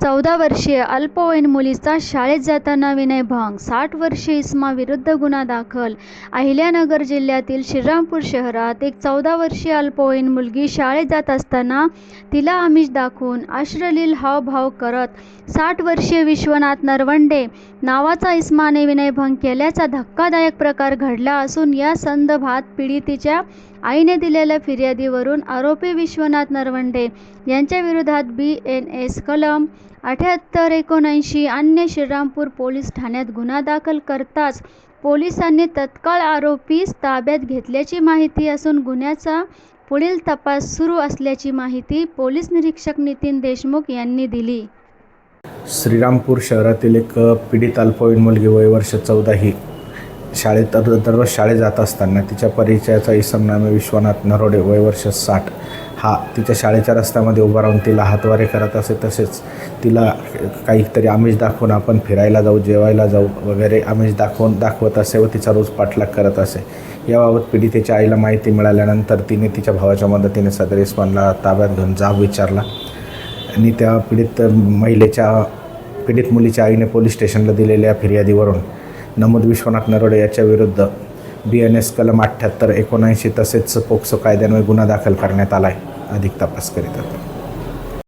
14 वर्षीय अल्पवयीन मुलीचा शाळेत जाताना विनयभंग, 60 वर्षीय इसमाविरुद्ध गुन्हा दाखल. अहिल्यानगर जिल्ह्यातील श्रीरामपूर शहरात एक 14 वर्षीय अल्पवयीन मुलगी शाळेत जात असताना तिला आमिष दाखवून अश्लील हावभाव करत 60 वर्षीय विश्वनाथ नरवंडे नावाचा इसमाने विनयभंग केल्याचा धक्कादायक प्रकार घडला असून या संदर्भात पीडितेच्या आईने दिलेल्या फिर्यादीवरून आरोपी विश्वनाथ नरवंडे यांच्या विरोधात BNS कलम 78-79 अन्य श्रीरामपूर पोलीस ठाण्यात गुन्हा दाखल करताच पोलिसांनी तत्काळ आरोपीस ताब्यात घेतल्याची माहिती असून गुन्ह्याचा पुढील तपास सुरू असल्याची माहिती पोलीस निरीक्षक नितीन देशमुख यांनी दिली. श्रीरामपूर शहरातील एक पीडित अल्पवयीन मुलगी वय वर्ष 14 ही दररोज शाळेत जात असताना तिच्या परिचयाचा इसम नामे विश्वनाथ नरोडे वय वर्ष 60 हा तिच्या शाळेच्या रस्त्यामध्ये उभा राहून तिला हातवारे करत असे. तसेच तिला काहीतरी आमिष दाखवून आपण फिरायला जाऊ, जेवायला जाऊ वगैरे आमिष दाखवत असे व तिचा रोज पाठलाग करत असे. याबाबत पीडितेच्या आईला माहिती मिळाल्यानंतर तिने तिच्या भावाच्या मदतीने सदर इसमाला ताब्यात घेऊन जाब विचारला आणि त्या पीडित मुलीच्या आईने पोलीस स्टेशनला दिलेल्या फिर्यादीवरून नमूद विश्वनाथ नरोडे याच्या विरुद्ध BNS कलम 78-79 तसेच पोक्सो कायद्यान्वये गुन्हा दाखल करण्यात आला आहे. अधिक तपास करीत आहेत.